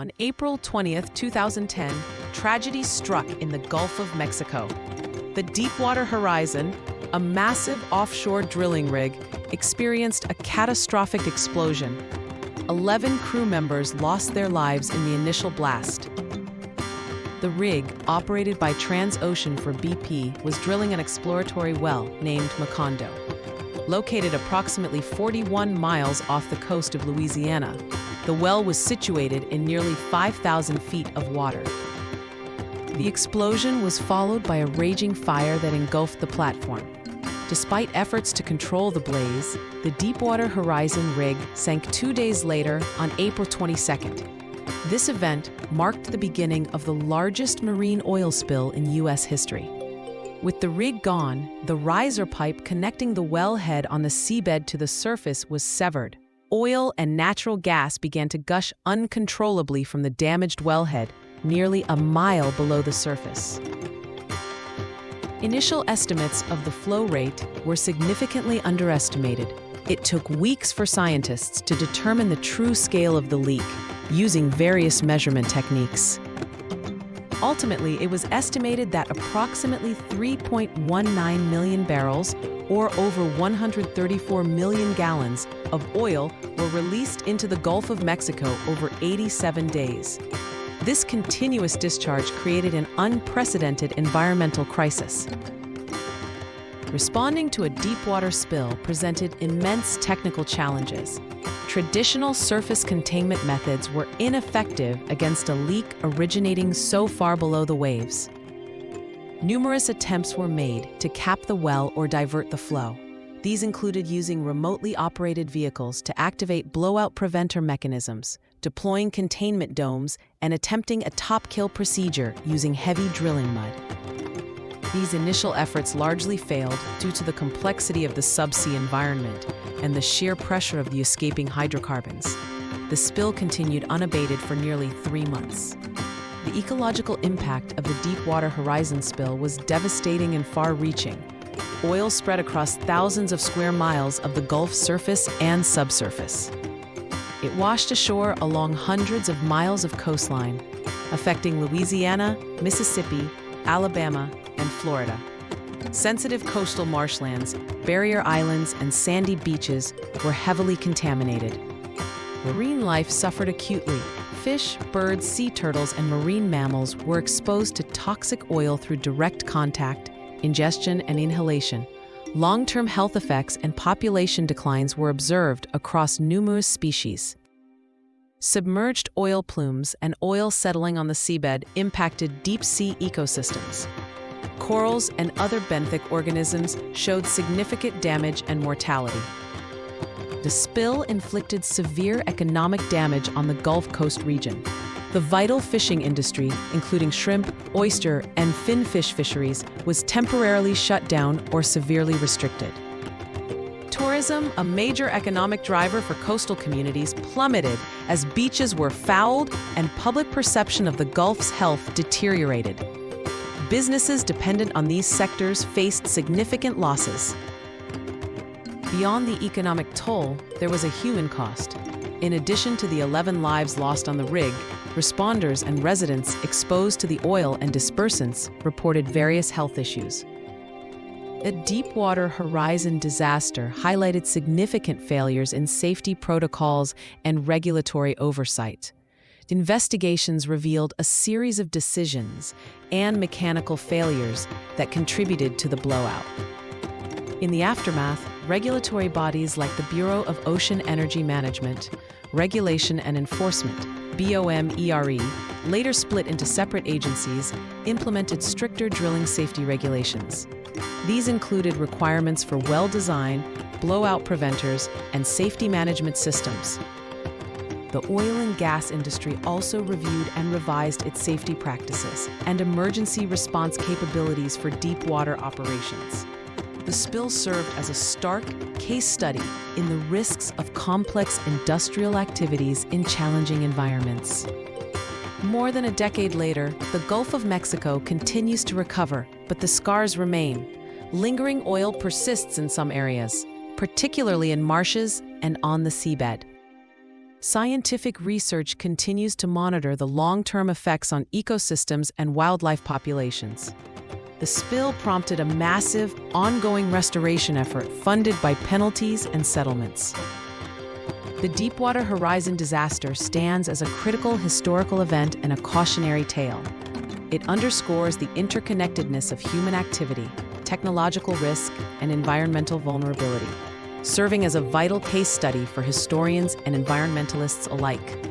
On April 20th, 2010, tragedy struck in the Gulf of Mexico. The Deepwater Horizon, a massive offshore drilling rig, experienced a catastrophic explosion. 11 crew members lost their lives in the initial blast. The rig, operated by Transocean for BP, was drilling an exploratory well named Macondo. Located approximately 41 miles off the coast of Louisiana, the well was situated in nearly 5,000 feet of water. The explosion was followed by a raging fire that engulfed the platform. Despite efforts to control the blaze, the Deepwater Horizon rig sank 2 days later on April 22nd. This event marked the beginning of the largest marine oil spill in U.S. history. With the rig gone, the riser pipe connecting the wellhead on the seabed to the surface was severed. Oil and natural gas began to gush uncontrollably from the damaged wellhead, nearly a mile below the surface. Initial estimates of the flow rate were significantly underestimated. It took weeks for scientists to determine the true scale of the leak, using various measurement techniques. Ultimately, it was estimated that approximately 3.19 million barrels, or over 134 million gallons, of oil were released into the Gulf of Mexico over 87 days. This continuous discharge created an unprecedented environmental crisis. Responding to a deepwater spill presented immense technical challenges. Traditional surface containment methods were ineffective against a leak originating so far below the waves. Numerous attempts were made to cap the well or divert the flow. These included using remotely operated vehicles to activate blowout preventer mechanisms, deploying containment domes, and attempting a top-kill procedure using heavy drilling mud. These initial efforts largely failed due to the complexity of the subsea environment and the sheer pressure of the escaping hydrocarbons. The spill continued unabated for nearly 3 months. The ecological impact of the Deepwater Horizon spill was devastating and far-reaching. Oil spread across thousands of square miles of the Gulf surface and subsurface. It washed ashore along hundreds of miles of coastline, affecting Louisiana, Mississippi, Alabama, and Florida. Sensitive coastal marshlands, barrier islands, and sandy beaches were heavily contaminated. Marine life suffered acutely. Fish, birds, sea turtles, and marine mammals were exposed to toxic oil through direct contact, ingestion, and inhalation. Long-term health effects and population declines were observed across numerous species. Submerged oil plumes and oil settling on the seabed impacted deep-sea ecosystems. Corals and other benthic organisms showed significant damage and mortality. The spill inflicted severe economic damage on the Gulf Coast region. The vital fishing industry, including shrimp, oyster, and finfish fisheries, was temporarily shut down or severely restricted. Tourism, a major economic driver for coastal communities, plummeted as beaches were fouled and public perception of the Gulf's health deteriorated. Businesses dependent on these sectors faced significant losses. Beyond the economic toll, there was a human cost. In addition to the 11 lives lost on the rig, responders and residents exposed to the oil and dispersants reported various health issues. A Deepwater Horizon disaster highlighted significant failures in safety protocols and regulatory oversight. Investigations revealed a series of decisions and mechanical failures that contributed to the blowout. In the aftermath, regulatory bodies like the Bureau of Ocean Energy Management, Regulation and Enforcement, BOMERE, later split into separate agencies, implemented stricter drilling safety regulations. These included requirements for well design, blowout preventers, and safety management systems. The oil and gas industry also reviewed and revised its safety practices and emergency response capabilities for deep water operations. The spill served as a stark case study in the risks of complex industrial activities in challenging environments. More than a decade later, the Gulf of Mexico continues to recover, but the scars remain. Lingering oil persists in some areas, particularly in marshes and on the seabed. scientific research continues to monitor the long-term effects on ecosystems and wildlife populations. The spill prompted a massive, ongoing restoration effort funded by penalties and settlements. The Deepwater Horizon disaster stands as a critical historical event and a cautionary tale. It underscores the interconnectedness of human activity, technological risk, and environmental vulnerability, serving as a vital case study for historians and environmentalists alike.